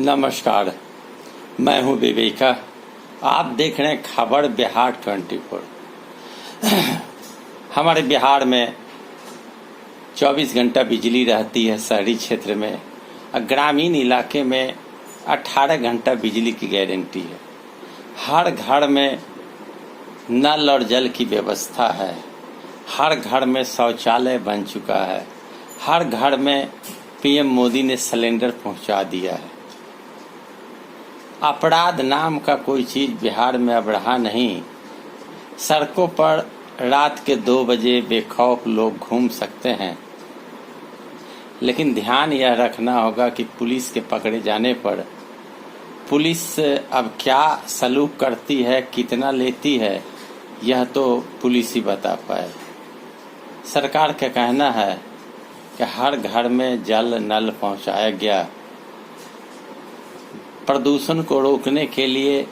नमस्कार, मैं हूं विवेका। आप देख रहे हैं खबर बिहार 24। हमारे बिहार में 24 घंटा बिजली रहती है शहरी क्षेत्र में, और ग्रामीण इलाके में 18 घंटा बिजली की गारंटी है। हर घर में नल और जल की व्यवस्था है, हर घर में शौचालय बन चुका है, हर घर में पीएम मोदी ने सिलेंडर पहुंचा दिया है। अपराध नाम का कोई चीज़ बिहार में अब रहा नहीं। सड़कों पर रात के 2 बजे बेखौफ लोग घूम सकते हैं, लेकिन ध्यान यह रखना होगा कि पुलिस के पकड़े जाने पर पुलिस अब क्या सलूक करती है, कितना लेती है, यह तो पुलिस ही बता पाए। सरकार का कहना है कि हर घर में जल नल पहुंचाया गया। प्रदूषण को रोकने के लिए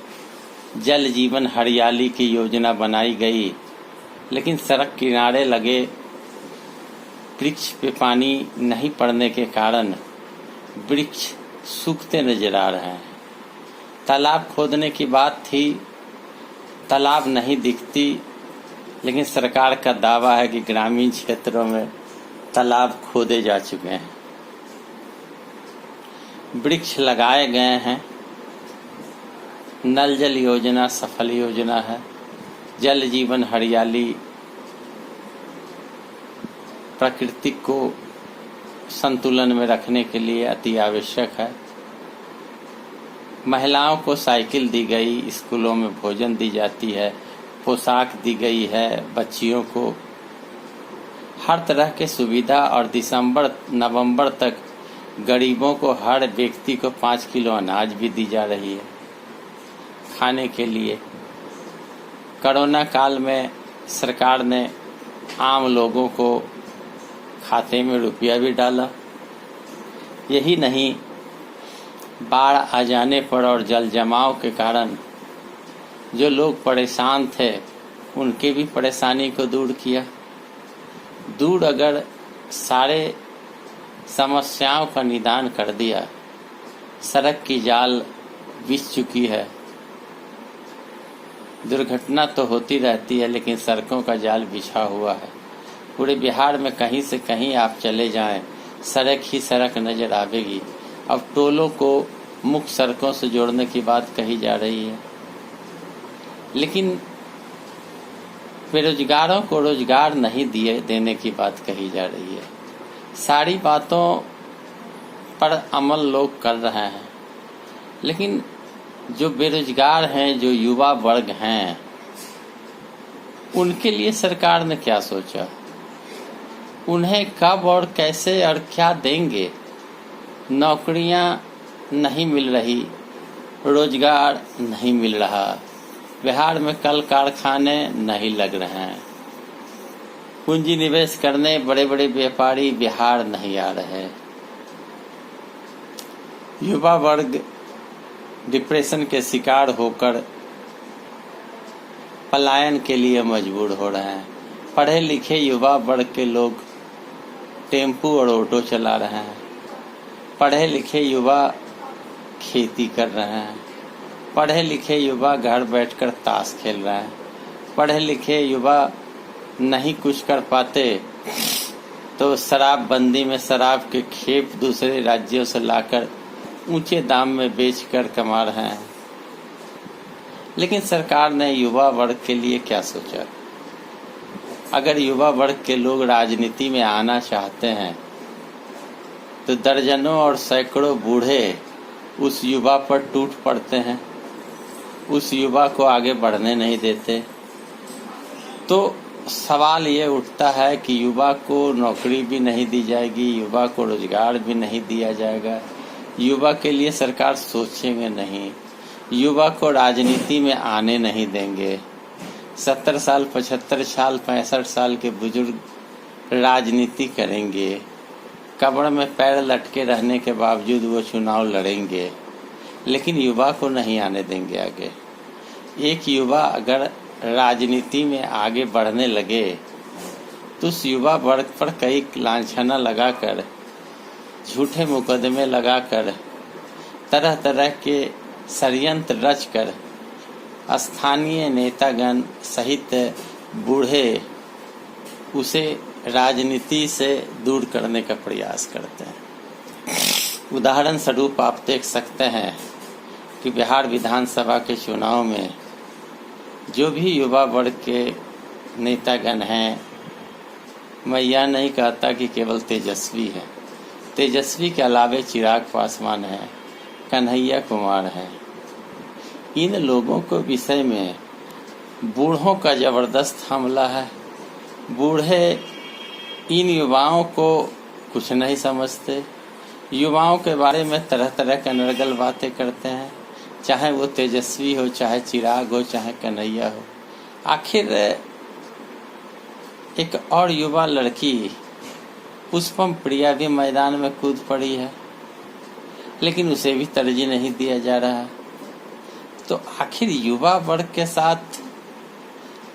जल जीवन हरियाली की योजना बनाई गई, लेकिन सड़क किनारे लगे वृक्ष पे पानी नहीं पड़ने के कारण वृक्ष सूखते नजर आ रहे हैं। तालाब खोदने की बात थी, तालाब नहीं दिखती, लेकिन सरकार का दावा है कि ग्रामीण क्षेत्रों में तालाब खोदे जा चुके हैं, वृक्ष लगाए गए हैं। नल जल योजना सफल योजना है। जल जीवन हरियाली प्रकृति को संतुलन में रखने के लिए अति आवश्यक है। महिलाओं को साइकिल दी गई, स्कूलों में भोजन दी जाती है, पोशाक दी गई है, बच्चियों को हर तरह के सुविधा, और नवंबर तक गरीबों को हर व्यक्ति को 5 किलो अनाज भी दी जा रही है खाने के लिए। कोरोना काल में सरकार ने आम लोगों को खाते में रुपया भी डाला। यही नहीं, बाढ़ आ जाने पर और जल जमाव के कारण जो लोग परेशान थे उनके भी परेशानी को दूर किया। अगर सारे समस्याओं का निदान कर दिया। सड़क की जाल बिछ चुकी है। दुर्घटना तो होती रहती है, लेकिन सड़कों का जाल बिछा हुआ है। पूरे बिहार में कहीं से कहीं आप चले जाएं, सड़क ही सड़क नजर आवेगी। अब टोलों को मुख्य सड़कों से जोड़ने की बात कही जा रही है, लेकिन बेरोजगारों को रोजगार नहीं देने की बात कही जा रही है। सारी बातों पर अमल लोग कर रहे हैं, लेकिन जो बेरोजगार हैं, जो युवा वर्ग हैं, उनके लिए सरकार ने क्या सोचा? उन्हें कब और कैसे और क्या देंगे? नौकरियां नहीं मिल रही, रोजगार नहीं मिल रहा, बिहार में कल कारखाने नहीं लग रहे हैं, पूंजी निवेश करने बड़े बड़े व्यापारी बिहार नहीं आ रहे। युवा वर्ग डिप्रेशन के शिकार होकर पलायन के लिए मजबूर हो रहे हैं। पढ़े लिखे युवा वर्ग के लोग टेम्पू और ऑटो चला रहे हैं। पढ़े लिखे युवा खेती कर रहे हैं। पढ़े लिखे युवा घर बैठकर ताश खेल रहे हैं। पढ़े लिखे युवा नहीं कुछ कर पाते तो शराबबंदी में शराब के खेप दूसरे राज्यों से लाकर ऊंचे दाम में बेचकर कमा रहे हैं। लेकिन सरकार ने युवा वर्ग के लिए क्या सोचा? अगर युवा वर्ग के लोग राजनीति में आना चाहते हैं तो दर्जनों और सैकड़ों बूढ़े उस युवा पर टूट पड़ते हैं, उस युवा को आगे बढ़ने नहीं देते। तो सवाल ये उठता है कि युवा को नौकरी भी नहीं दी जाएगी, युवा को रोजगार भी नहीं दिया जाएगा, युवा के लिए सरकार सोचेंगे नहीं, युवा को राजनीति में आने नहीं देंगे। 70 साल, 75 साल, 65 साल के बुजुर्ग राजनीति करेंगे, कब्र में पैर लटके रहने के बावजूद वो चुनाव लड़ेंगे, लेकिन युवा को नहीं आने देंगे आगे। एक युवा अगर राजनीति में आगे बढ़ने लगे तो उस युवा वर्ग पर कई लांछना लगाकर, झूठे मुकदमे लगाकर तरह तरह के षड्यंत्र रचकर स्थानीय नेतागण सहित बूढ़े उसे राजनीति से दूर करने का प्रयास करते हैं। उदाहरण स्वरूप आप देख सकते हैं कि बिहार विधानसभा के चुनाव में जो भी युवा वर्ग के नेतागण हैं, मैं यह नहीं कहता कि केवल तेजस्वी है, तेजस्वी के अलावे चिराग पासवान है, कन्हैया कुमार है, इन लोगों को विषय में बूढ़ों का जबरदस्त हमला है। बूढ़े इन युवाओं को कुछ नहीं समझते, युवाओं के बारे में तरह तरह के नर्गल बातें करते हैं, चाहे वो तेजस्वी हो, चाहे चिराग हो, चाहे कन्हैया हो। आखिर एक और युवा लड़की पुष्पम प्रिया भी मैदान में कूद पड़ी है, लेकिन उसे भी तरजीह नहीं दिया जा रहा। तो आखिर युवा वर्ग के साथ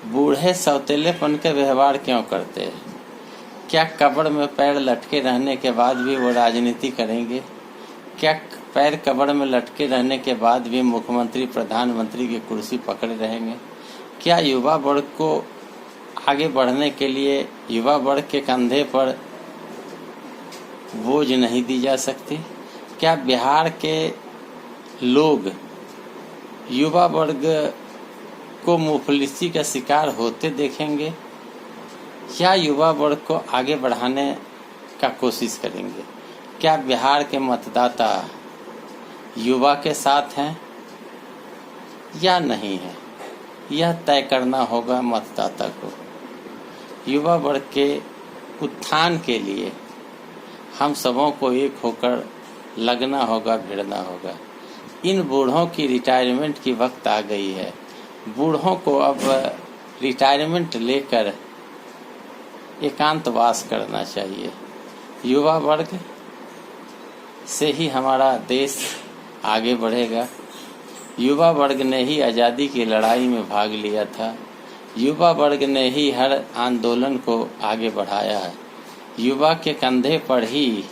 बूढ़े सौतेलेपन के व्यवहार क्यों करते हैं? क्या कब्र में पैर लटके रहने के बाद भी वो राजनीति करेंगे? क्या पैर कब्र में लटके रहने के बाद भी मुख्यमंत्री प्रधानमंत्री की कुर्सी पकड़े रहेंगे? क्या युवा वर्ग को आगे बढ़ने के लिए युवा वर्ग के कंधे पर बोझ नहीं दी जा सकती? क्या बिहार के लोग युवा वर्ग को मुफलिसी का शिकार होते देखेंगे? क्या युवा वर्ग को आगे बढ़ाने का कोशिश करेंगे? क्या बिहार के मतदाता युवा के साथ हैं या नहीं है? यह तय करना होगा मतदाता को। युवा वर्ग के उत्थान के लिए हम सबों को एक होकर लगना होगा, भिड़ना होगा। इन बूढ़ों की रिटायरमेंट की वक्त आ गई है। बूढ़ों को अब रिटायरमेंट लेकर एकांतवास करना चाहिए। युवा वर्ग से ही हमारा देश आगे बढ़ेगा। युवा वर्ग ने ही आज़ादी की लड़ाई में भाग लिया था। युवा वर्ग ने ही हर आंदोलन को आगे बढ़ाया है। युवा के कंधे पर ही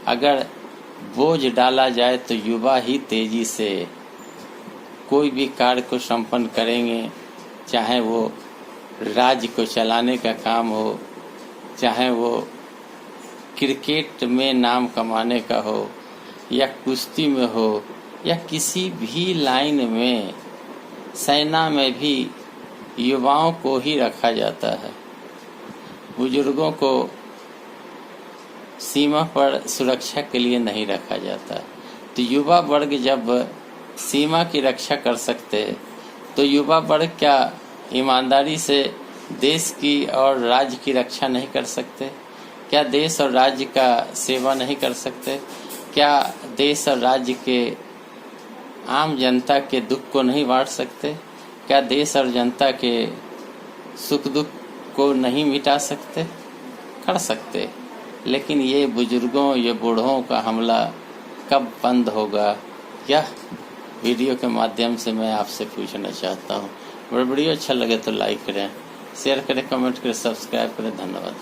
अगर बोझ डाला जाए तो युवा ही तेजी से कोई भी कार्य को संपन्न करेंगे, चाहे वो राज्य को चलाने का काम हो, चाहे वो क्रिकेट में नाम कमाने का हो, या कुश्ती में हो, या किसी भी लाइन में, सेना में भी युवाओं को ही रखा जाता है। बुजुर्गों को सीमा पर सुरक्षा के लिए नहीं रखा जाता। तो युवा वर्ग जब सीमा की रक्षा कर सकते तो युवा वर्ग क्या ईमानदारी से देश की और राज्य की रक्षा नहीं कर सकते? क्या देश और राज्य का सेवा नहीं कर सकते? क्या देश और राज्य के आम जनता के दुख को नहीं बांट सकते? क्या देश और जनता के सुख दुख को नहीं मिटा सकते? कर सकते। लेकिन ये बुजुर्गों, ये बूढ़ों का हमला कब बंद होगा, यह वीडियो के माध्यम से मैं आपसे पूछना चाहता हूँ। वीडियो अच्छा लगे तो लाइक करें, शेयर करें, कमेंट करें, सब्सक्राइब करें। धन्यवाद।